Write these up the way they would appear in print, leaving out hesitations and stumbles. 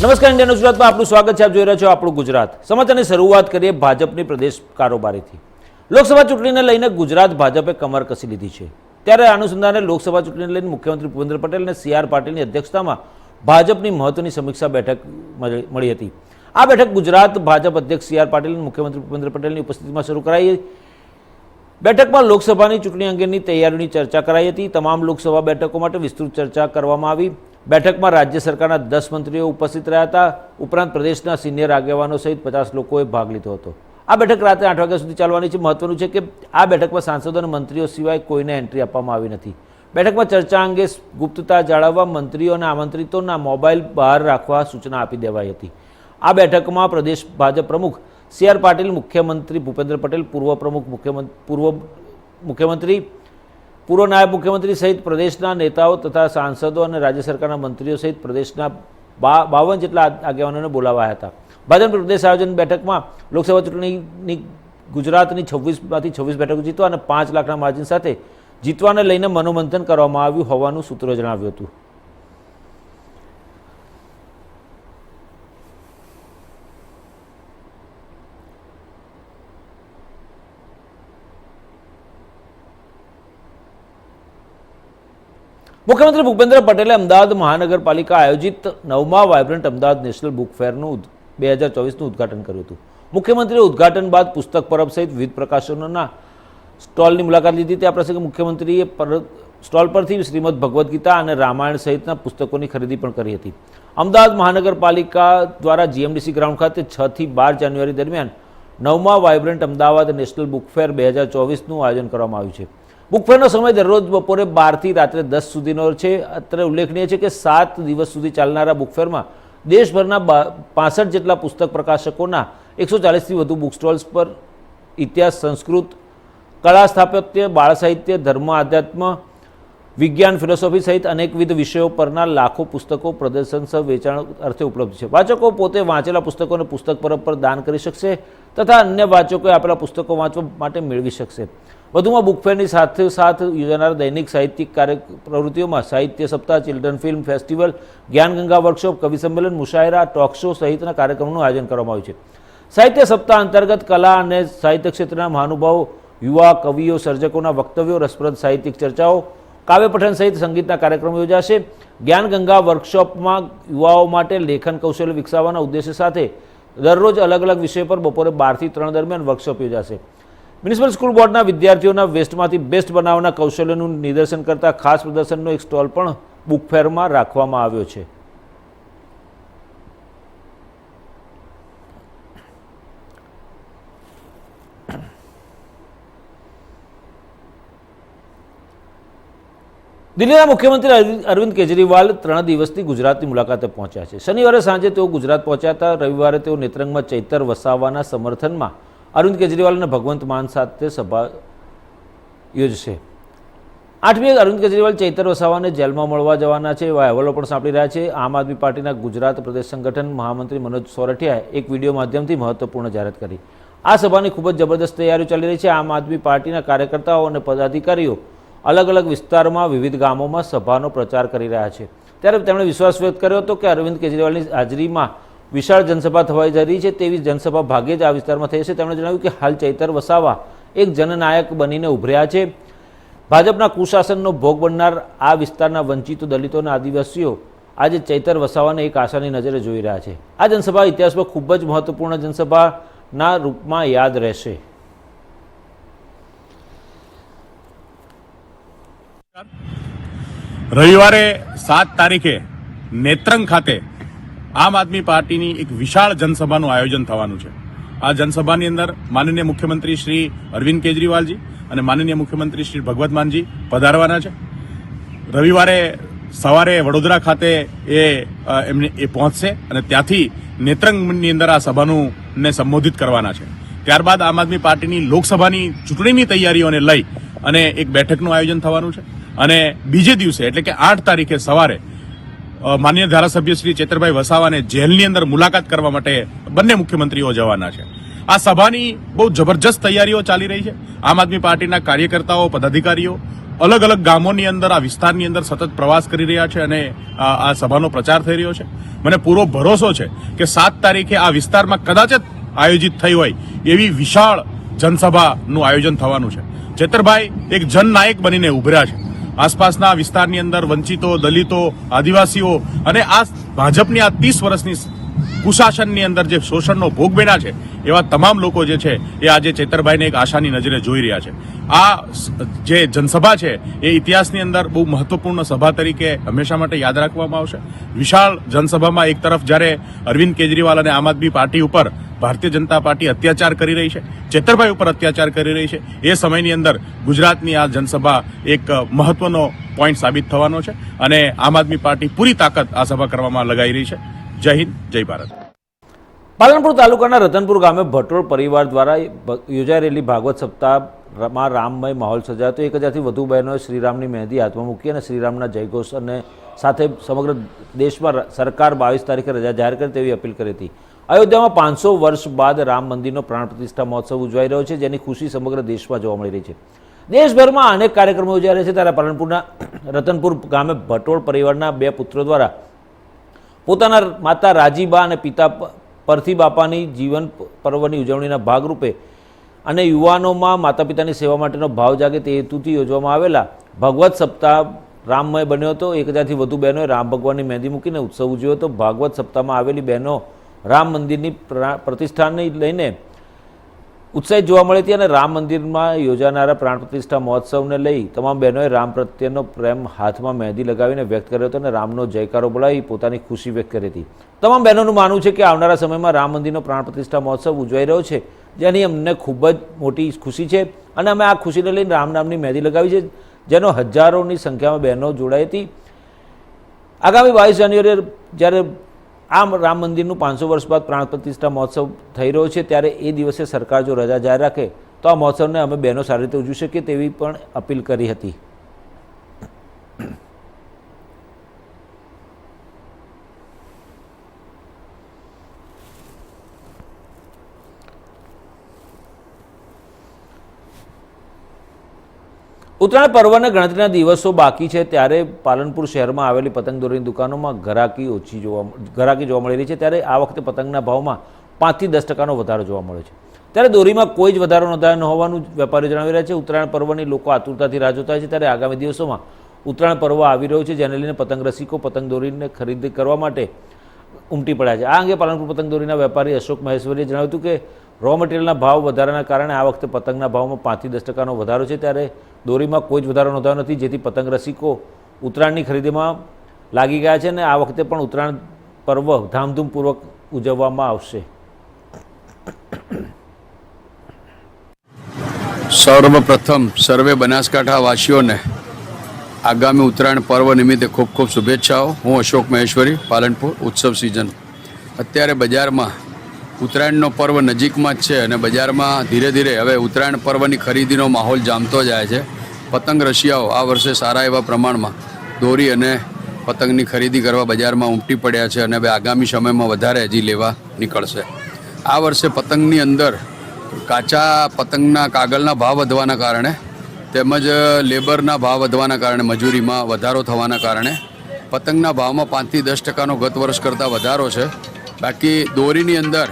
નમસ્કાર, ઇન્ડિયન ગુજરાતમાં આપનું સ્વાગત છે. આપ જોઈ રહ્યા છો આપણું ગુજરાત. સમાચારની શરૂઆત કરીએ ભાજપની પ્રદેશ કારોબારીથી. લોકસભા ચૂંટણીને લઈને ગુજરાત ભાજપે કમર કસી લીધી છે. ત્યારે અનુસંધાને લોકસભા ચૂંટણીને લઈને મુખ્યમંત્રી ભૂપેન્દ્ર પટેલ અને CR પાટીલની અધ્યક્ષતામાં ભાજપની મહત્વની સમીક્ષા બેઠક મળી હતી. આ બેઠક ગુજરાત ભાજપ અધ્યક્ષ CR પાટીલ અને મુખ્યમંત્રી ભૂપેન્દ્ર પટેલની ઉપસ્થિતિમાં શરૂ કરાઈ. બેઠકમાં લોકસભાની ચૂંટણી અંગેની તૈયારીની ચર્ચા કરાઈ હતી. તમામ લોકસભા બેઠકો માટે વિસ્તૃત ચર્ચા કરવામાં આવી. બેઠકમાં રાજ્ય સરકારના 10 મંત્રીઓ ઉપસ્થિત રહ્યા હતા. ઉપરાંત પ્રદેશના સિનિયર આગેવાનો સહિત 50 લોકોએ ભાગ લીધો હતો. આ બેઠક રાત્રે 8 વાગ્યા સુધી ચાલવાની છે. મહત્વનું છે કે આ બેઠકમાં સાંસદો અને મંત્રીઓ સિવાય કોઈને એન્ટ્રી આપવામાં આવી નથી. બેઠકમાં ચર્ચા અંગે ગુપ્તતા જાળવવા મંત્રીઓ અને આમંત્રિતોના મોબાઈલ બહાર રાખવા સૂચના આપી દેવાઈ હતી. આ બેઠકમાં પ્રદેશ ભાજપ પ્રમુખ CR પાટીલ, મુખ્યમંત્રી ભૂપેન્દ્ર પટેલ, પૂર્વ પ્રમુખ મુખ્યમંત્રી, પૂર્વ નાયબ મુખ્યમંત્રી સહિત પ્રદેશના નેતાઓ તથા સાંસદો અને રાજ્ય સરકારના મંત્રીઓ સહિત પ્રદેશના 52 જેટલા આગેવાનોને બોલાવાયા હતા. ભાજપ પ્રદેશ આયોજન બેઠકમાં લોકસભા ચૂંટણીની ગુજરાતની 26માંથી 26 બેઠકો જીતવા અને 5 લાખના માર્જિન સાથે જીતવાને લઈને મનોમંથન કરવામાં આવ્યું હોવાનું સૂત્રોએ જણાવ્યું હતું. મુખ્યમંત્રી ભૂપેન્દ્ર પટેલે અમદાવાદ મહાનગરપાલિકા આયોજિત 9મા વાયબ્રન્ટ અમદાવાદ નેશનલ બુક ફેરનું 2024નું ઉદ્ઘાટન કર્યું હતું. મુખ્યમંત્રીએ ઉદ્ઘાટન બાદ પુસ્તક પરબ સહિત વિવિધ પ્રકાશનોના સ્ટોલની મુલાકાત લીધી. તે આ પ્રસંગે મુખ્યમંત્રીએ સ્ટોલ પરથી શ્રીમદ ભગવદ્ ગીતા અને રામાયણ સહિતના પુસ્તકોની ખરીદી પણ કરી હતી. અમદાવાદ મહાનગરપાલિકા દ્વારા GMDC ગ્રાઉન્ડ ખાતે 6 થી 12 જાન્યુઆરી દરમિયાન 9મા vibrant Ahmedabad national book fair 2024નું આયોજન કરવામાં આવ્યું છે. બુકફેરનો સમય દરરોજ બપોરે 12 થી રાત્રે 10 સુધીનો છે. અત્રે ઉલ્લેખનીય છે કે 7 દિવસ સુધી ચાલનારા બુકફેરમાં દેશભરના 65 જેટલા પુસ્તક પ્રકાશકોના 140થી વધુ બુક સ્ટોલ્સ પર ઇતિહાસ, સંસ્કૃત, કળા, સ્થાપત્ય, બાળ સાહિત્ય, ધર્મ, આધ્યાત્મ, વિજ્ઞાન, ફિલોસોફી સહિત અનેકવિધ વિષયો પરના લાખો પુસ્તકો પ્રદર્શન સહ વેચાણ અર્થે ઉપલબ્ધ છે. વાચકો પોતે વાંચેલા પુસ્તકોને પુસ્તક પરબ પર દાન કરી શકશે તથા અન્ય વાચકોએ આપેલા પુસ્તકો વાંચવા માટે મેળવી શકશે. વધુમાં બુકફેરની સાથોસાથ યોજાનાર દૈનિક સાહિત્યિક પ્રવૃત્તિઓમાં સાહિત્ય સપ્તાહ, children film festival, Gyanganga workshop, કવિ સંમેલન, મુશાયરા, ટોક શો સહિતના કાર્યક્રમોનું આયોજન કરવામાં આવ્યું છે. સાહિત્ય સપ્તાહ અંતર્ગત કલા અને સાહિત્ય ક્ષેત્રના મહાનુભાવો, યુવા કવિઓ, સર્જકોના વક્તવ્યો, રસપ્રદ સાહિત્યિક ચર્ચાઓ, કાવ્ય પઠન સહિત સંગીતના કાર્યક્રમો યોજાશે. જ્ઞાનગંગા વર્કશોપમાં યુવાઓ માટે લેખન કૌશલ્ય વિકસાવવાના ઉદ્દેશ્ય સાથે દરરોજ અલગ અલગ વિષય પર બપોરે 12 થી 3 દરમિયાન વર્કશોપ યોજાશે. મ્યુનિસિપલ સ્કૂલ બોર્ડના વિદ્યાર્થીઓના વેસ્ટમાંથી બેસ્ટ બનાવવાના કૌશલ્યનું નિદર્શન કરતા ખાસ પ્રદર્શનનો એક સ્ટોલ પણ બુકફેરમાં રાખવામાં આવ્યો છે. દિલ્હીના મુખ્યમંત્રી અરવિંદ કેજરીવાલ 3 દિવસની ગુજરાતની મુલાકાતે પહોંચ્યા છે. શનિવારે સાંજે તેઓ ગુજરાત પહોંચ્યા હતા. રવિવારે તેઓ નેત્રંગમાં ચૈતર વસાવાના સમર્થનમાં અરવિંદ કેજરીવાલ અને ભગવંત માન સાથે સભા યોજશે. 8મી અરવિંદ કેજરીવાલ ચૈતર વસાવાને જેલમાં મળવા જવાના છે એવા અહેવાલો પણ સાંપડી રહ્યા છે. આમ આદમી પાર્ટીના ગુજરાત પ્રદેશ સંગઠન મહામંત્રી મનોજ સોરઠિયાએ એક વિડીયો માધ્યમથી મહત્વપૂર્ણ જાહેરાત કરી. આ સભાની ખૂબ જ જબરદસ્ત તૈયારીઓ ચાલી રહી છે. આમ આદમી પાર્ટીના કાર્યકર્તાઓ અને પદાધિકારીઓ અલગ અલગ વિસ્તારમાં વિવિધ ગામોમાં સભાનો પ્રચાર કરી રહ્યા છે. ત્યારે તેમણે વિશ્વાસ વ્યક્ત કર્યો હતો કે અરવિંદ કેજરીવાલની હાજરીમાં વિશાળ જનસભા થવા જઈ રહી છે. તેવી જનસભા ભાગ્યે જ આ વિસ્તારમાં થઈ છે. તેમણે જણાવ્યું કે હાલ ચૈતર વસાવા એક જનનાયક બનીને ઉભર્યા છે. ભાજપના કુશાસનનો ભોગ બનનાર આ વિસ્તારના વંચિતો, દલિતો અને આદિવાસીઓ આજે ચૈતર વસાવાને એક આશાની નજરે જોઈ રહ્યા છે. આ જનસભા ઇતિહાસમાં ખૂબ જ મહત્વપૂર્ણ જનસભાના રૂપમાં યાદ રહેશે. રવિવારે 7 તારીખે નેત્રંગ ખાતે આમ આદમી પાર્ટીની એક વિશાળ જનસભાનું આયોજન થવાનું છે. આ જનસભાની અંદર માનનીય મુખ્યમંત્રી શ્રી અરવિંદ કેજરીવાલજી અને માનનીય મુખ્યમંત્રી શ્રી ભગવત માનજી પધારવાના છે. રવિવારે સવારે વડોદરા ખાતે એ પહોંચશે અને ત્યાંથી નેત્રંગની અંદર આ સભાનું સંબોધિત કરવાના છે. ત્યારબાદ આમ આદમી પાર્ટીની લોકસભાની ચૂંટણીની તૈયારીઓને લઈ અને એક બેઠકનું આયોજન થવાનું છે. અને બીજે દિવસે એટલે કે 8 તારીખે સવારે માનનીય ધારાસભ્ય શ્રી ચેતરભાઈ વસાવાને જેલની અંદર મુલાકાત કરવા માટે બંને મુખ્યમંત્રીઓ જવાના છે. આ સભાની બહુ જબરજસ્ત તૈયારીઓ ચાલી રહી છે. આમ આદમી પાર્ટીના કાર્યકર્તાઓ, પદાધિકારીઓ અલગ અલગ ગામોની અંદર આ વિસ્તારની અંદર સતત પ્રવાસ કરી રહ્યા છે અને આ સભાનો પ્રચાર થઈ રહ્યો છે. મને પૂરો ભરોસો છે કે 7 તારીખે આ વિસ્તારમાં કદાચ જ આયોજિત થઈ હોય એવી વિશાળ જનસભાનું આયોજન થવાનું છે. ચેતરભાઈ એક જનનાયક બનીને ઉભર્યા છે. આસપાસના વિસ્તારની અંદર વંચિતો, દલિતો, આદિવાસીઓ અને આ ભાજપની આ 30 વર્ષની કુશાસનની અંદર જે શોષણનો ભોગ બન્યા છે એવા તમામ લોકો જે છે એ આજે ચેતરભાઈને એક આશાની નજરે જોઈ રહ્યા છે. આ જે જનસભા છે એ ઇતિહાસની અંદર બહુ મહત્વપૂર્ણ સભા તરીકે હંમેશા માટે યાદ રાખવામાં આવશે. વિશાળ જનસભામાં એક તરફ જ્યારે અરવિંદ કેજરીવાલ અને આમ આદમી પાર્ટી ઉપર ભારતીય જનતા પાર્ટી અત્યાચાર કરી રહી છે, ચેતરભાઈ ઉપર અત્યાચાર કરી રહી છે, એ સમયની અંદર ગુજરાતની આ જનસભા એક મહત્વનો પોઈન્ટ સાબિત થવાનો છે અને આમ આદમી પાર્ટી પૂરી તાકાત આ સભા કરવામાં લગાઈ રહી છે. જય હિન્દ, જય ભારત. પાલનપુર તાલુકાના રતનપુર ગામે ભટોળ પરિવાર દ્વારા યોજાઈ રહેલી ભાગવત સપ્તાહમાં રામમય માહોલ સર્જાયો હતો. 1000થી વધુ બહેનોએ શ્રીરામની મહેંદી હાથમાં મૂકી અને શ્રીરામના જયઘોષ અને સાથે સમગ્ર દેશમાં સરકાર 22 તારીખે રજા જાહેર કરે તેવી અપીલ કરી હતી. અયોધ્યામાં 500 વર્ષ બાદ રામ મંદિરનો પ્રાણ પ્રતિષ્ઠા મહોત્સવ ઉજવાઈ રહ્યો છે, જેની ખુશી સમગ્ર દેશમાં જોવા મળી રહી છે. દેશભરમાં અનેક કાર્યક્રમો યોજાઈ રહ્યા છે, ત્યારે પાલનપુરના રતનપુર ગામે ભટોળ પરિવારના 2 પુત્રો દ્વારા પોતાના માતા રાજીબા અને પિતા પરથી બાપાની જીવન પર્વની ઉજવણીના ભાગરૂપે અને યુવાનોમાં માતા પિતાની સેવા માટેનો ભાવ જાગે તે હેતુથી યોજવામાં આવેલા ભાગવત સપ્તાહ રામમય બન્યો હતો. 1000થી વધુ બહેનોએ રામ ભગવાનની મહેંદી મૂકીને ઉત્સવ ઉજવ્યો હતો. ભાગવત સપ્તાહમાં આવેલી બહેનો રામ મંદિરની પ્રતિષ્ઠાને લઈને ઉત્સાહિત જોવા મળી હતી અને રામ મંદિરમાં યોજાનારા પ્રાણ પ્રતિષ્ઠા મહોત્સવને લઈ તમામ બહેનોએ રામ પ્રત્યેનો પ્રેમ હાથમાં મહેંદી લગાવીને વ્યક્ત કર્યો હતો અને રામનો જયકારો બોલાવી પોતાની ખુશી વ્યક્ત કરી હતી. તમામ બહેનોનું માનવું છે કે આવનારા સમયમાં રામ મંદિરનો પ્રાણ પ્રતિષ્ઠા મહોત્સવ ઉજવાઈ રહ્યો છે, જેની અમને ખૂબ જ મોટી ખુશી છે અને અમે આ ખુશીને લઈને રામ નામની મહેંદી લગાવી છે, જેનો હજારોની સંખ્યામાં બહેનો જોડાઈ હતી. આગામી 22 જાન્યુઆરીએ જ્યારે આ રામ મંદિરનું 500 વર્ષ બાદ પ્રાણ પ્રતિષ્ઠા મહોત્સવ થઈ રહ્યો છે, ત્યારે એ દિવસે સરકાર જો રજા જાહેર રાખે તો આ મહોત્સવને અમે બહેનો સારી રીતે ઉજવી શકીએ તેવી પણ અપીલ કરી હતી. ઉત્તરાયણ પર્વને ગણતરીના દિવસો બાકી છે, ત્યારે પાલનપુર શહેરમાં આવેલી પતંગ દોરીની દુકાનોમાં ઘરાકી જોવા મળી રહી છે. ત્યારે આ વખતે પતંગના ભાવમાં 5 થી 10% વધારો જોવા મળ્યો છે. ત્યારે દોરીમાં કોઈ જ વધારો નોંધાયો ન હોવાનું વેપારીઓ જણાવી રહ્યા છે. ઉત્તરાયણ પર્વની લોકો આતુરતાથી રાહ જોતા હોય છે, ત્યારે આગામી દિવસોમાં ઉત્તરાયણ પર્વ આવી રહ્યું છે, જેને લઈને પતંગ રસિકો પતંગ દોરીને ખરીદી કરવા માટે ઉમટી પડ્યા છે. આ અંગે પાલનપુર પતંગ દોરીના વેપારી અશોક મહેશ્વરીએ જણાવ્યું હતું કે રો મટીરિયલના ભાવ વધારાના કારણે આ વખતે પતંગના ભાવમાં 5 થી 10% વધારો છે, ત્યારે દોરીમાં કોઈ જ વધારો નોંધાયો નથી, જેથી પતંગ રસિકો ઉત્તરાયણની ખરીદીમાં લાગી ગયા છે અને આ વખતે પણ ઉત્તરાયણ પર્વ ધામધૂમપૂર્વક ઉજવવામાં આવશે. સર્વપ્રથમ સર્વે બનાસકાંઠા વાસીઓને આગામી ઉત્તરાયણ પર્વ નિમિત્તે ખૂબ ખૂબ શુભેચ્છાઓ. હું અશોક મહેશ્વરી, પાલનપુર. ઉત્સવ સિઝન અત્યારે બજારમાં ઉત્તરાયણનો પર્વ નજીકમાં જ છે અને બજારમાં ધીરે ધીરે હવે ઉત્તરાયણ પર્વની ખરીદીનો માહોલ જામતો જાય છે. પતંગ રશિયાઓ આ વર્ષે સારા એવા પ્રમાણમાં દોરી અને પતંગની ખરીદી કરવા બજારમાં ઉમટી પડ્યા છે અને હવે આગામી સમયમાં વધારે હજી લેવા નીકળશે. આ વર્ષે પતંગની અંદર કાચા પતંગના કાગળના ભાવ વધવાના કારણે તેમજ લેબરના ભાવ વધવાના કારણે મજૂરીમાં વધારો થવાના કારણે પતંગના ભાવમાં 5 થી 10% ગત વર્ષ કરતાં વધારો છે. બાકી દોરીની અંદર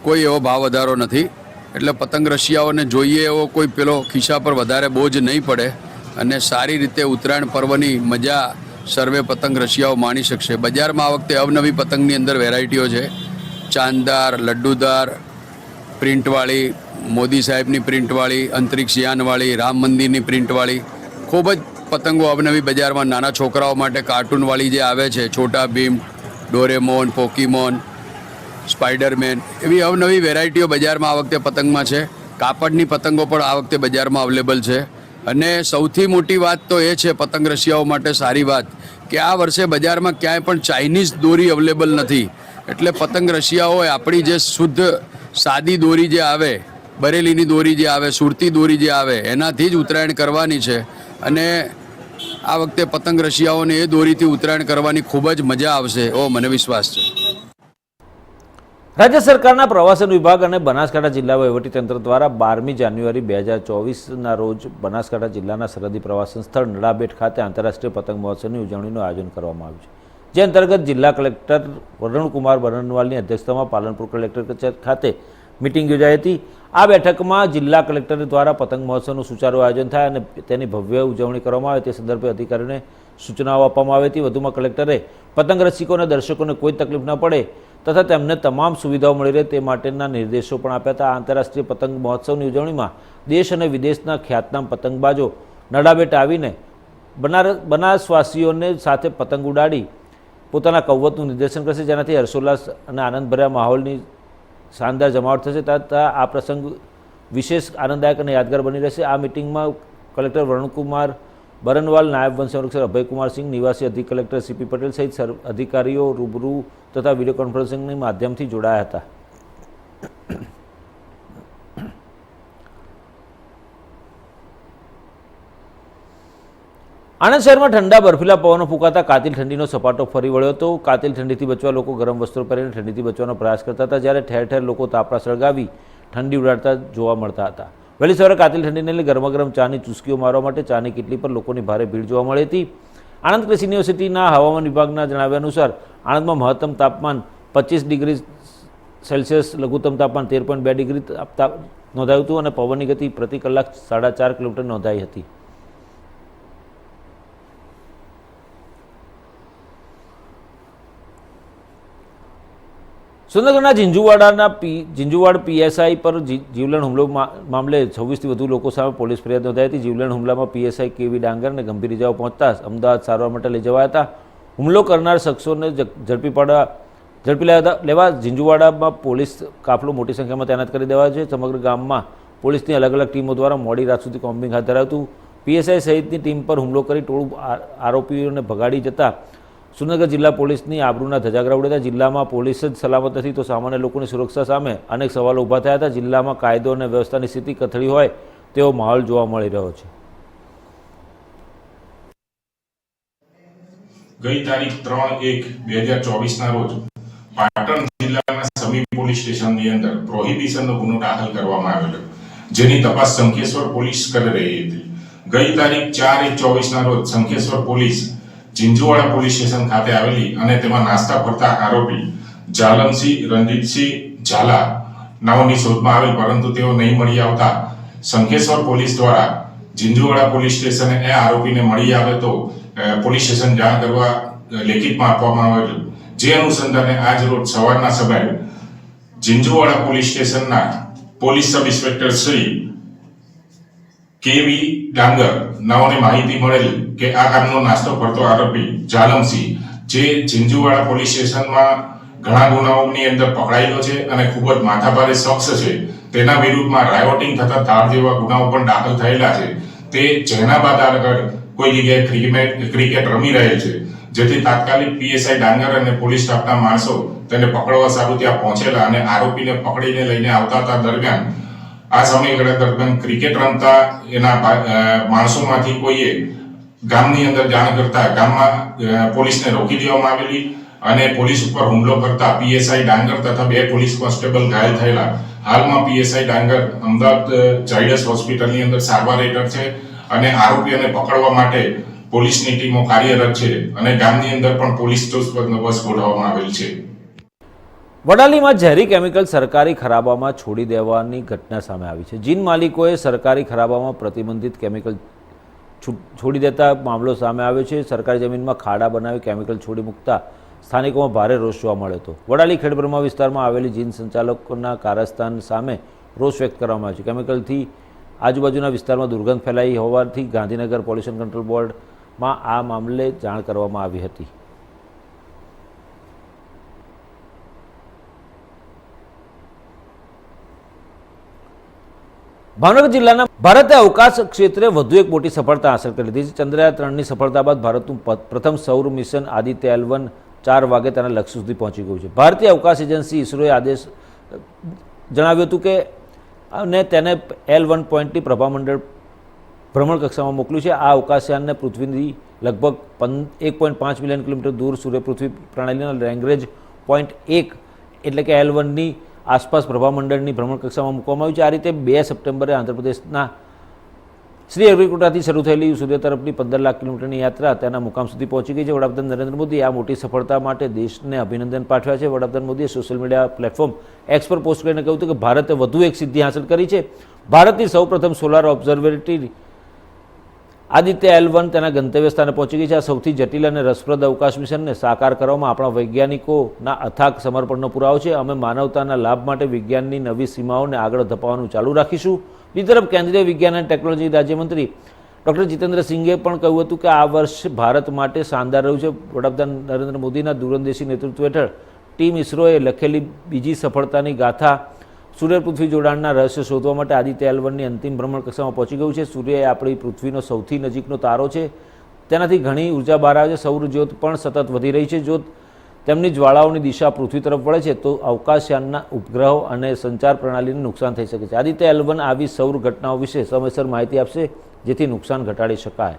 કોઈ એવો ભાવ વધારો નથી, એટલે પતંગ રશિયાઓને જોઈએ એવો કોઈ પેલો ખિસ્સા પર વધારે બોજ નહીં પડે અને સારી રીતે ઉત્તરાયણ પર્વની મજા સર્વે પતંગ રશિયાઓ માણી શકશે. બજારમાં આ વખતે અવનવી પતંગની અંદર વેરાયટીઓ છે. ચાંદદાર, લડ્ડુદાર, પ્રિન્ટવાળી, મોદી સાહેબની પ્રિન્ટવાળી, અંતરિક્ષ યાનવાળી, રામ મંદિરની પ્રિન્ટવાળી ખૂબ જ પતંગો અવનવી બજારમાં નાના છોકરાઓ માટે કાર્ટૂનવાળી જે આવે છે, Chhota Bheem, Doraemon, Pokemon, Spider-Man, એવી અવનવી વેરાયટીઓ બજારમાં આ વખતે પતંગમાં છે. કાપડની પતંગો પણ આ વખતે બજારમાં અવેલેબલ છે અને સૌથી મોટી વાત તો એ છે પતંગ રશિયાઓ માટે સારી વાત કે આ વર્ષે બજારમાં ક્યાંય પણ ચાઇનીઝ દોરી અવેલેબલ નથી. એટલે પતંગ રશિયાઓએ આપણી જે શુદ્ધ સાદી દોરી જે આવે, બરેલીની દોરી જે આવે, સુરતી દોરી જે આવે, એનાથી જ ઉત્તરાયણ કરવાની છે અને આ વખતે પતંગ રશિયાઓને એ દોરીથી ઉત્તરાયણ કરવાની ખૂબ જ મજા આવશે એવો મને વિશ્વાસ છે. રાજ્ય સરકારના પ્રવાસન વિભાગ અને બનાસકાંઠા જિલ્લા વહીવટીતંત્ર દ્વારા 12મી જાન્યુઆરી 2024ના રોજ બનાસકાંઠા જિલ્લાના સરહદી પ્રવાસન સ્થળ નડાબેટ ખાતે આંતરરાષ્ટ્રીય પતંગ મહોત્સવની ઉજવણીનું આયોજન કરવામાં આવ્યું છે, જે અંતર્ગત જિલ્લા કલેક્ટર વરુણકુમાર બરનવાલની અધ્યક્ષતામાં પાલનપુર કલેક્ટર કચેરી ખાતે મિટિંગ યોજાઈ હતી. આ બેઠકમાં જિલ્લા કલેક્ટર દ્વારા પતંગ મહોત્સવનું સુચારુ આયોજન થાય અને તેની ભવ્ય ઉજવણી કરવામાં આવે તે સંદર્ભે અધિકારીઓને સૂચનાઓ આપવામાં આવી હતી. વધુમાં કલેક્ટરે પતંગ રસિકો અને દર્શકોને કોઈ તકલીફ ન પડે તથા તેમને તમામ સુવિધાઓ મળી રહે તે માટેના નિર્દેશો પણ આપ્યા હતા. આંતરરાષ્ટ્રીય પતંગ મહોત્સવની ઉજવણીમાં દેશ અને વિદેશના ખ્યાતનામ પતંગબાજો નડાબેટ આવીને બનાસવાસીઓને સાથે પતંગ ઉડાડી પોતાના કૌવતનું નિદર્શન કરશે, જેનાથી હર્ષોલ્લાસ અને આનંદભર્યા માહોલની શાનદાર જમાવટ થશે તથા આ પ્રસંગ વિશેષ આનંદદાયક અને યાદગાર બની રહેશે. આ મિટિંગમાં કલેક્ટર વરુણકુમાર બરનવાલ, નાયબ વન સંરક્ષક અભયકુમાર સિંહ, નિવાસી અધિક કલેક્ટર સીપી પટેલ સહિત અધિકારીઓ રૂબરૂ તથા વિડીયો કોન્ફરન્સિંગની માધ્યમથી જોડાયા હતા. આણંદ શહેરમાં ઠંડા બર્ફીલા પવનો ફૂંકાતા કાતિલ ઠંડીનો સપાટો ફરી વળ્યો હતો. કાતિલ ઠંડીથી બચવા લોકો ગરમ વસ્ત્રો પહેરીને ઠંડીથી બચવાનો પ્રયાસ કરતા હતા, જ્યારે ઠેર ઠેર લોકો તાપડા સળગાવી ઠંડી ઉડાડતા જોવા મળતા હતા. વહેલી સવારે કાતિલ ઠંડીને લઈ ગરમાગરમ ચાની ચૂસ્કીઓ મારવા માટે ચાની કીટલી પર લોકોની ભારે ભીડ જોવા મળી હતી. આણંદ કૃષિ યુનિવર્સિટીના હવામાન વિભાગના જણાવ્યા અનુસાર આણંદમાં મહત્તમ તાપમાન 25 ડિગ્રી સેલ્સિયસ, લઘુત્તમ તાપમાન 13.2 ડિગ્રી નોંધાયું હતું અને પવનની ગતિ પ્રતિ કલાક 4.5 કિલોમીટર નોંધાઈ હતી. સુરેન્દ્રનગરના ઝીંઝુવાડ પીએસઆઈ પર જીવલેણ હુમલો મામલે 26થી વધુ લોકો સામે પોલીસ ફરિયાદ નોંધાઈ હતી. જીવલેણ હુમલામાં પીએસઆઈ કેવી ડાંગરને ગંભીર ઇજાઓ પહોંચતા અમદાવાદ સારવાર માટે લઈ જવાયા હતા. હુમલો કરનાર શખ્સોને ઝડપી લેવા ઝીંઝુવાડામાં પોલીસ કાફલો મોટી સંખ્યામાં તૈનાત કરી દેવાયો છે. સમગ્ર ગામમાં પોલીસની અલગ અલગ ટીમો દ્વારા મોડી રાત સુધી કોમ્બિંગ હાથ ધરાયું હતું. પીએસઆઈ સહિતની ટીમ પર હુમલો કરી ટોળું આરોપીઓને ભગાડી જતા સુરેન્દ્રનગર જિલ્લા પોલીસની આબરૂના ધજાગરા ઉડ્યા હતા. જિલ્લામાં પોલીસ જ સલામત નથી તો સામાન્ય લોકોની સુરક્ષા સામે અનેક સવાલો ઊભા થયા હતા. જિલ્લામાં કાયદો અને વ્યવસ્થાની સ્થિતિ કથળી હોય તેવો માહોલ જોવા મળી રહ્યો છે. ગઈ તારીખ 3/1/2024ના રોજ પાટણ જિલ્લાના સમી પોલીસ સ્ટેશનની અંદર પ્રોહિબિશનનો ગુનો દાખલ કરવામાં આવેલો, જેની તપાસ શંખેશ્વર પોલીસ કરી રહી હતી. ગઈ તારીખ 4/1/24ના રોજ Shankheshwar police Jhinjhuwada police station ખાતે આવેલી અને તેમાં નાસ્તા ફરતા આરોપી જાલમસિંહ રણજીતસિંહ ઝાલા નાઓની શોધમાં આવેલ, પરંતુ તેઓ નહીં મળી આવતા શંખેશ્વર પોલીસ દ્વારા ઝીંઝુવાડા પોલીસ સ્ટેશને એ આરોપીને મળી આવે તો પોલીસ સ્ટેશન જાણ કરવા લેખિતમાં આપવામાં આવેલું. જે અનુસંધાને આજ રોજ સવારના સમયે ઝીંઝુવાડા પોલીસ સ્ટેશનના પોલીસ સબ ઇન્સ્પેક્ટર શ્રી કેવી ડાંગર નાઓને માહિતી મળેલ કે આ કામનો નાસ્તો ફરતો આરોપી જાલમસિંહ, જે ઝીંઝુવાડા પોલીસ સ્ટેશનમાં ઘણા ગુનાઓની અંદર પકડાયેલો છે અને ખૂબ જ માથાભારે શખ્સ છે, તેના વિરુદ્ધમાં રાયોટિંગ થતા ધાડ જેવા ગુનાઓ પણ દાખલ થયેલા છે. તે જેનાબાદ આગળ કોઈ જગ્યાએ ક્રિકેટ રમી રહેલ છે, જેથી તાત્કાલિક પીએસઆઈ ડાંગર અને પોલીસ સ્ટાફના માણસો તેને પકડવા સારું ત્યાં પહોંચેલા અને આરોપીને પકડીને લઈને આવતા હતા. દરમિયાન આ સમયગાળા દરમિયાન ક્રિકેટ રમતા એના માણસોમાંથી કોઈએ ગામની અંદર જાણ કરતા ગામમાં પોલીસને રોકી દેવામાં આવેલી અને પોલીસ ઉપર હુમલો કરતા પીએસઆઈ ડાંગર તથા 2 પોલીસ કોન્સ્ટેબલ ઘાયલ થયેલા. હાલમાં પીએસઆઈ ડાંગર અમદાવાદ ઝાયડસ હોસ્પિટલની અંદર સારવાર હેઠળ છે અને આરોપીઓને પકડવા માટે પોલીસની ટીમો કાર્યરત છે અને ગામની અંદર પણ પોલીસ ચુસ્ત બંદોબસ્ત ગોઠવવામાં આવેલ છે. વડાલીમાં ઝેરી કેમિકલ સરકારી ખરાબામાં છોડી દેવાની ઘટના સામે આવી છે. જીન માલિકોએ સરકારી ખરાબામાં પ્રતિબંધિત કેમિકલ છોડી દેતા મામલો સામે આવ્યો છે. સરકારી જમીનમાં ખાડા બનાવી કેમિકલ છોડી મૂકતા સ્થાનિકોમાં ભારે રોષ જોવા મળ્યો હતો. વડાલી ખેડબ્રહ્મા વિસ્તારમાં આવેલી જીન સંચાલકોના કારસ્તાન સામે રોષ વ્યક્ત કરવામાં આવ્યો છે. કેમિકલથી આજુબાજુના વિસ્તારમાં દુર્ગંધ ફેલાઈ હોવાથી ગાંધીનગર પોલ્યુશન કંટ્રોલ બોર્ડમાં આ મામલે જાણ કરવામાં આવી હતી. ભાવનગર જિલ્લાના ભારતે અવકાશ ક્ષેત્રે વધુ એક મોટી સફળતા હાંસલ કરી લીધી છે. ચંદ્રયાન 3ની સફળતા બાદ ભારતનું પ્રથમ સૌર મિશન આદિત્ય L1 4 વાગે તેના લક્ષ્ય સુધી પહોંચી ગયું છે. ભારતીય અવકાશ એજન્સી ઇસરોએ આદેશ જણાવ્યું હતું કે અને તેને L1.T પ્રભામંડળ ભ્રમણ કક્ષામાં મોકલ્યું છે. આ અવકાશયાનને પૃથ્વીથી લગભગ 1.5 મિલિયન કિલોમીટર દૂર સૂર્ય પૃથ્વી પ્રણાલીના લેગ્રેન્જ પોઈન્ટ 1 એટલે કે L1ની આસપાસ પ્રભામંડળની ભ્રમણકક્ષામાં મૂકવામાં આવ્યું છે. આ રીતે 2 સપ્ટેમ્બરે આંધ્રપ્રદેશના શ્રી હરિકોટાથી શરૂ થયેલી સૂર્ય તરફની 15 લાખ કિલોમીટરની યાત્રા તેના મુકામ સુધી પહોંચી ગઈ છે. વડાપ્રધાન નરેન્દ્ર મોદી આ મોટી સફળતા માટે દેશને અભિનંદન પાઠવ્યા છે. વડાપ્રધાન મોદીએ સોશિયલ મીડિયા પ્લેટફોર્મ એક્સ પર પોસ્ટ કરીને કહ્યું હતું કે ભારતે વધુ એક સિદ્ધિ હાંસલ કરી છે. ભારતની સૌપ્રથમ સોલાર ઓબ્ઝર્વેટરી આદિત્ય L1 તેના ગંતવ્ય સ્થાને પહોંચી ગઈ છે. આ સૌથી જટિલ અને રસપ્રદ અવકાશ મિશનને સાકાર કરવામાં આપણા વૈજ્ઞાનિકોના અથાગ સમર્પણનો પુરાવો છે. અમે માનવતાના લાભ માટે વિજ્ઞાનની નવી સીમાઓને આગળ ધપાવવાનું ચાલુ રાખીશું. બીજી તરફ કેન્દ્રીય વિજ્ઞાન અને ટેકનોલોજી રાજ્યમંત્રી ડૉક્ટર જીતેન્દ્ર સિંઘે પણ કહ્યું હતું કે આ વર્ષ ભારત માટે શાનદાર રહ્યું છે. વડાપ્રધાન નરેન્દ્ર મોદીના દૂરંદેશી નેતૃત્વ હેઠળ ટીમ ઇસરોએ લખેલી બીજી સફળતાની ગાથા સૂર્ય પૃથ્વી જોડાણના રહસ્ય શોધવા માટે આદિત્ય L1ની અંતિમ ભ્રમણકક્ષામાં પહોંચી ગયું છે. સૂર્ય એ આપણી પૃથ્વીનો સૌથી નજીકનો તારો છે. તેનાથી ઘણી ઉર્જા બહાર આવે છે. સૌર જ્યોત પણ સતત વધી રહી છે. જો તેમની જ્વાળાઓની દિશા પૃથ્વી તરફ વળે છે તો અવકાશયાનના ઉપગ્રહો અને સંચાર પ્રણાલીને નુકસાન થઈ શકે છે. આદિત્ય L1 આવી સૌર ઘટનાઓ વિશે સમયસર માહિતી આપશે જેથી નુકસાન ઘટાડી શકાય.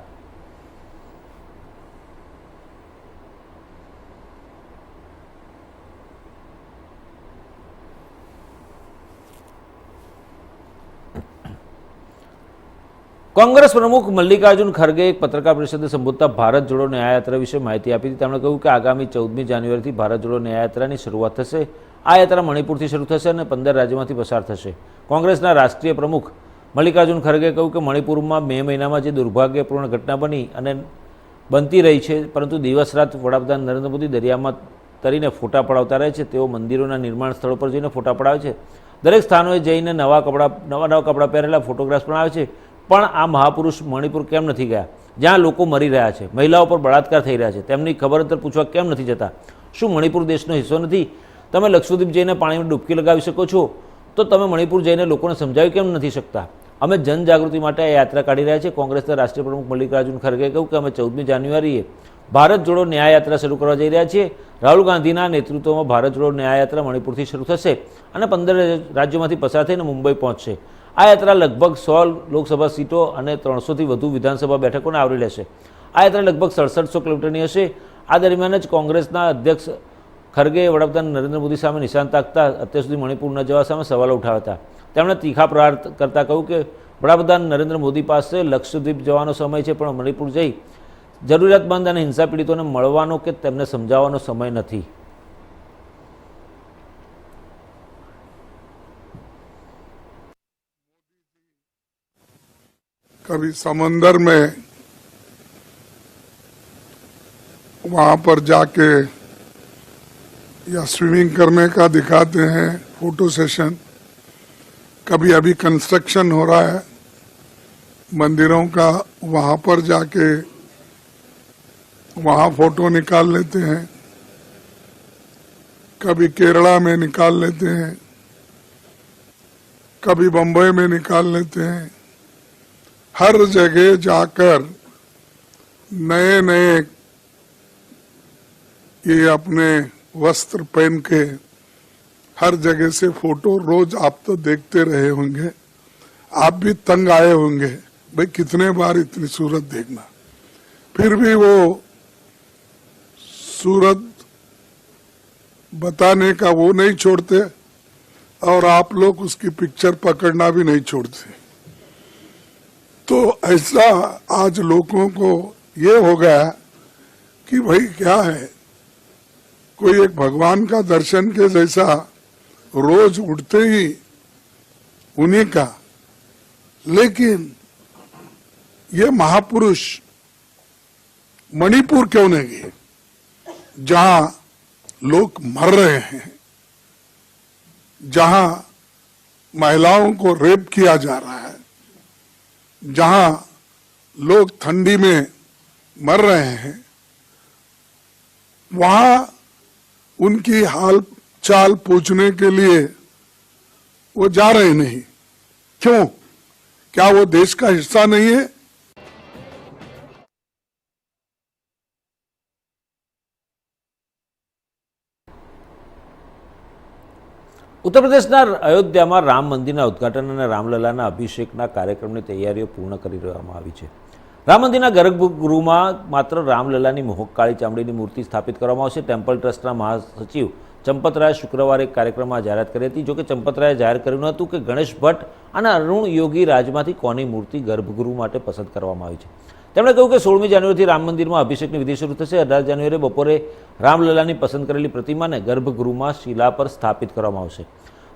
કોંગ્રેસ પ્રમુખ મલ્લિકાર્જુન ખરગે એક પત્રકાર પરિષદને સંબોધતા ભારત જોડો ન્યાયયાત્રા વિશે માહિતી આપી હતી. તેમણે કહ્યું કે આગામી 14મી જાન્યુઆરીથી ભારત જોડો ન્યાયયાત્રાની શરૂઆત થશે. આ યાત્રા મણિપુરથી શરૂ થશે અને 15 રાજ્યોમાંથી પસાર થશે. કોંગ્રેસના રાષ્ટ્રીય પ્રમુખ મલ્લિકાર્જુન ખરગે કહ્યું કે મણિપુરમાં મે મહિનામાં જે દુર્ભાગ્યપૂર્ણ ઘટના બની અને બનતી રહી છે, પરંતુ દિવસ રાત વડાપ્રધાન નરેન્દ્ર મોદી દરિયામાં તરીને ફોટા પડાવતા રહે છે. તેઓ મંદિરોના નિર્માણ સ્થળો પર જઈને ફોટા પડાવે છે. દરેક સ્થાનોએ જઈને નવા કપડાં પહેરેલા ફોટોગ્રાફ્સ પણ આવે છે. પણ આ મહાપુરુષ મણિપુર કેમ નથી ગયા, જ્યાં લોકો મરી રહ્યા છે, મહિલાઓ પર બળાત્કાર થઈ રહ્યા છે? તેમની ખબર અંતર પૂછવા કેમ નથી જતા? શું મણિપુર દેશનો હિસ્સો નથી? તમે લક્ષદ્વીપ જઈને પાણીમાં ડૂબકી લગાવી શકો છો, તો તમે મણિપુર જઈને લોકોને સમજાવી કેમ નથી શકતા? અમે જનજાગૃતિ માટે આ યાત્રા કાઢી રહ્યા છીએ. કોંગ્રેસના રાષ્ટ્રીય પ્રમુખ મલ્લિકાર્જુન ખરગે કહ્યું કે અમે 14મી જાન્યુઆરીએ ભારત જોડો ન્યાયયાત્રા શરૂ કરવા જઈ રહ્યા છીએ. રાહુલ ગાંધીના નેતૃત્વમાં ભારત જોડો ન્યાયયાત્રા મણિપુરથી શરૂ થશે અને 15 રાજ્યોમાંથી પસાર થઈને મુંબઈ પહોંચશે. આ યાત્રા લગભગ 100 લોકસભા સીટો અને 300થી વધુ વિધાનસભા બેઠકોને આવરી લેશે. આ યાત્રા લગભગ 6700 કિલોમીટરની હશે. આ દરમિયાન જ કોંગ્રેસના અધ્યક્ષ ખરગેએ વડાપ્રધાન નરેન્દ્ર મોદી સામે નિશાન તાકતા અત્યાર સુધી મણિપુર ન જવા સામે સવાલો ઉઠાવ્યા હતા. તેમણે તીખા પ્રહાર કરતા કહ્યું કે વડાપ્રધાન નરેન્દ્ર મોદી પાસે લક્ષદ્વીપ જવાનો સમય છે, પણ મણિપુર જઈ જરૂરિયાતમંદ અને હિંસા પીડિતોને મળવાનો કે તેમને સમજાવવાનો સમય નથી. कभी समंदर में वहां पर जाके या स्विमिंग करने का दिखाते हैं फोटो सेशन. कभी अभी कंस्ट्रक्शन हो रहा है मंदिरों का, वहां पर जाके वहां फोटो निकाल लेते हैं. कभी केरला में निकाल लेते हैं, कभी बम्बई में निकाल लेते हैं. हर जगह जाकर नए नए ये अपने वस्त्र पहन के हर जगह से फोटो रोज आप तो देखते रहे होंगे, आप भी तंग आए होंगे भाई कितने बार इतनी सूरत देखना. फिर भी वो सूरत बताने का वो नहीं छोड़ते और आप लोग उसकी पिक्चर पकड़ना भी नहीं छोड़ते. तो ऐसा आज लोगों को ये हो गया कि भाई क्या है, कोई एक भगवान का दर्शन के जैसा रोज उठते ही उन्हीं का. लेकिन ये महापुरुष मणिपुर क्यों नहीं गए, जहां लोग मर रहे हैं, जहां महिलाओं को रेप किया जा रहा है, जहां लोग ठंडी में मर रहे हैं, वहां उनकी हाल चाल पूछने के लिए वो जा रहे नहीं. क्यों? क्या वो देश का हिस्सा नहीं है? ઉત્તર પ્રદેશના અયોધ્યામાં રામ મંદિરના ઉદ્ઘાટન અને રામલલાના અભિષેકના કાર્યક્રમની તૈયારીઓ પૂર્ણ કરી દેવામાં આવી છે. રામ મંદિરના ગર્ભગૃહમાં માત્ર રામલલાની મોહક કાળી ચામડીની મૂર્તિ સ્થાપિત કરવામાં આવશે. ટેમ્પલ ટ્રસ્ટના મહાસચિવ ચંપતરાયે શુક્રવારે એક કાર્યક્રમમાં જાહેરાત કરી હતી. જોકે ચંપતરાયે જાહેર કર્યું હતું કે ગણેશ ભટ્ટ અને અરુણ યોગી રાજમાંથી કોની મૂર્તિ ગર્ભગૃહ માટે પસંદ કરવામાં આવી છે. તેમણે કહ્યું કે 16મી જાન્યુઆરીથી રામ મંદિરમાં અભિષેકની વિધિ શરૂ થશે. 18 જાન્યુઆરીએ બપોરે રામલલાની પસંદ કરેલી પ્રતિમાને ગર્ભગૃહમાં શિલા પર સ્થાપિત કરવામાં આવશે.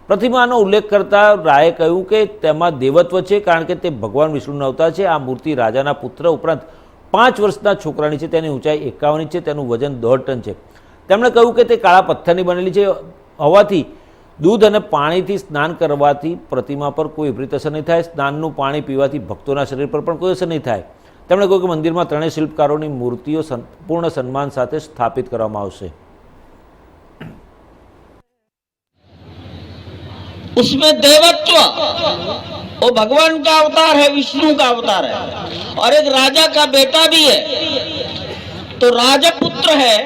પ્રતિમાનો ઉલ્લેખ કરતા રાયે કહ્યું કે તેમાં દેવત્વ છે, કારણ કે તે ભગવાન વિષ્ણુનો અવતાર છે. આ મૂર્તિ રાજાના પુત્ર ઉપરાંત 5 વર્ષના છોકરાની છે. તેની ઊંચાઈ 51 ઇંચ છે. તેનું વજન 1.5 ટન છે. તેમણે કહ્યું કે તે કાળા પથ્થરની બનેલી છે હોવાથી દૂધ અને પાણીથી સ્નાન કરવાથી પ્રતિમા પર કોઈ વિપરીત અસર નહીં થાય. સ્નાનનું પાણી પીવાથી ભક્તોના શરીર પર પણ કોઈ અસર નહીં થાય. તેમણે કહ્યું કે મંદિરમાં 3 શિલ્પકારોની મૂર્તિઓ પૂર્ણ સન્માન સાથે સ્થાપિત કરવામાં આવશે. उसमें देवत्व वो भगवान का अवतार है, विष्णु का अवतार है, और एक राजा का बेटा भी है, तो राजपुत्र है,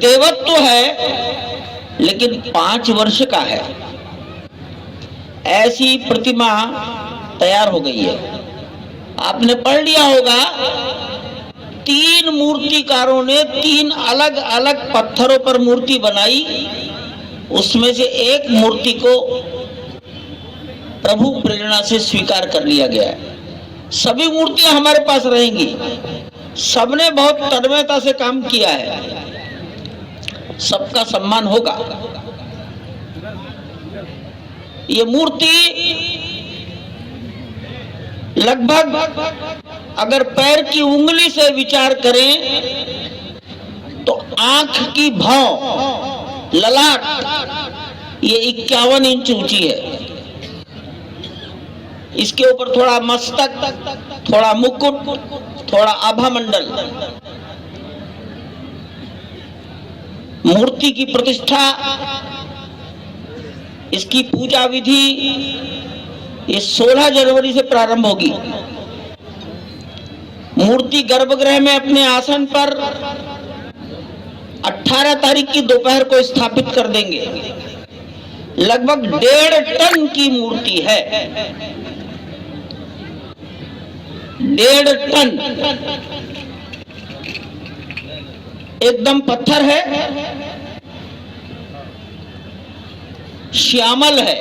देवत्व है, लेकिन 5 वर्ष का है. ऐसी प्रतिमा तैयार हो गई है. आपने पढ़ लिया होगा 3 मूर्तिकारों ने 3 अलग अलग पत्थरों पर मूर्ति बनाई. उसमें से एक मूर्ति को प्रभु प्रेरणा से स्वीकार कर लिया गया है. सभी मूर्तियां हमारे पास रहेंगी. सबने बहुत तन्मयता से काम किया है. सबका सम्मान होगा. ये मूर्ति लगभग अगर पैर की उंगली से विचार करें तो आंख की भौं, ललाट, ये 51 इंच ऊंची है. इसके ऊपर थोड़ा मस्तक, थोड़ा मुकुट, थोड़ा आभा मंडल. मूर्ति की प्रतिष्ठा, इसकी पूजा विधि ये 16 जनवरी से प्रारंभ होगी. मूर्ति गर्भगृह में अपने आसन पर 18 तारीख की दोपहर को स्थापित कर देंगे. लगभग 1.5 टन की मूर्ति है. 1.5 टन एकदम पत्थर है, श्यामल है.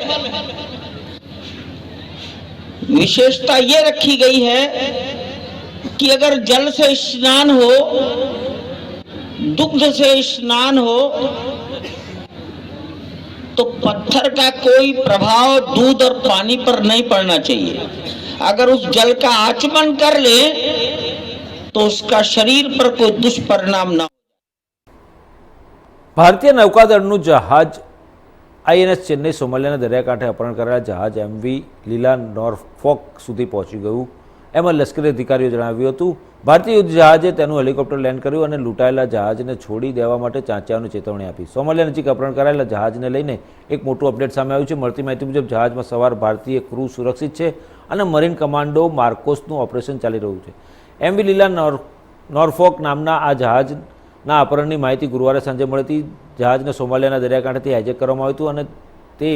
विशेषता ये रखी गई है कि अगर जल से स्नान हो, दुग्ध से स्नान हो, तो पत्थर का कोई प्रभाव दूध और पानी पर नहीं पड़ना चाहिए. अगर उस जल का आचमन कर ले तो उसका शरीर पर कोई दुष्परिणाम ना. ભારતીય નૌકાદળનું જહાજ INS ચેન્નઈ સોમાલિયાના દરિયાકાંઠે અપહરણ કરાયેલા જહાજ MV લીલા નોર્ફોક સુધી પહોંચી ગયું એમ લશ્કરી અધિકારીઓ જણાવ્યું હતું. ભારતીય યુદ્ધ જહાજે તેનું હેલિકોપ્ટર લેન્ડ કર્યું અને લૂંટાયેલા જહાજને છોડી દેવા માટે ચાંચિયાઓને ચેતવણી આપી. સોમાલિયા નજીક અપહરણ કરાયેલા જહાજને લઈને એક મોટું અપડેટ સામે આવ્યું છે. મળતી માહિતી મુજબ જહાજમાં સવાર ભારતીય ક્રૂ સુરક્ષિત છે અને મરીન કમાન્ડો માર્કોસનું ઓપરેશન ચાલી રહ્યું છે. MV લીલા નોર્ફોક નામના આ જહાજના અપહરણની માહિતી ગુરુવારે સાંજે મળી હતી. જહાજને સોમાલિયાના દરિયાકાંઠેથી હાઇજેક કરવામાં આવ્યું હતું અને તે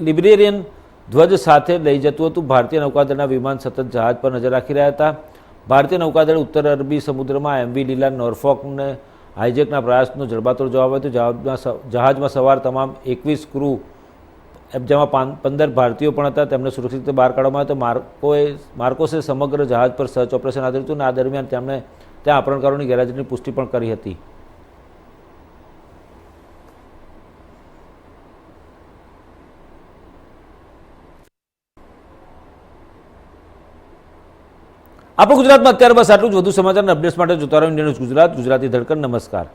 લિબ્રેરિયન ધ્વજ સાથે લઈ જતું હતું. ભારતીય નૌકાદળના વિમાન સતત જહાજ પર નજર રાખી રહ્યા હતા. ભારતીય નૌકાદળે ઉત્તર અરબી સમુદ્રમાં MV લીલા નોર્ફોકને હાઇજેકના પ્રયાસનો જડબાતોડ જવાબ આપ્યો. જહાજમાં સવાર તમામ 21 ક્રૂ, જેમાં 15 ભારતીયો પણ હતા, તેમને સુરક્ષિત રીતે બહાર કાઢવામાં આવ્યા. માર્કોસે સમગ્ર જહાજ પર સર્ચ ઓપરેશન હાથ ધર્યું હતું અને આ દરમિયાન તેમણે ત્યાં અપહરણકારોની ગેરહાજરીની પુષ્ટિ પણ કરી હતી. આપણું ગુજરાતમાં અત્યારે બસ આટલું જ. વધુ સમાચાર અને અપડેટ્સ માટે જોતા રહો ઇન્ડિયા ન્યૂઝ ગુજરાત, ગુજરાતી ધડકન. નમસ્કાર.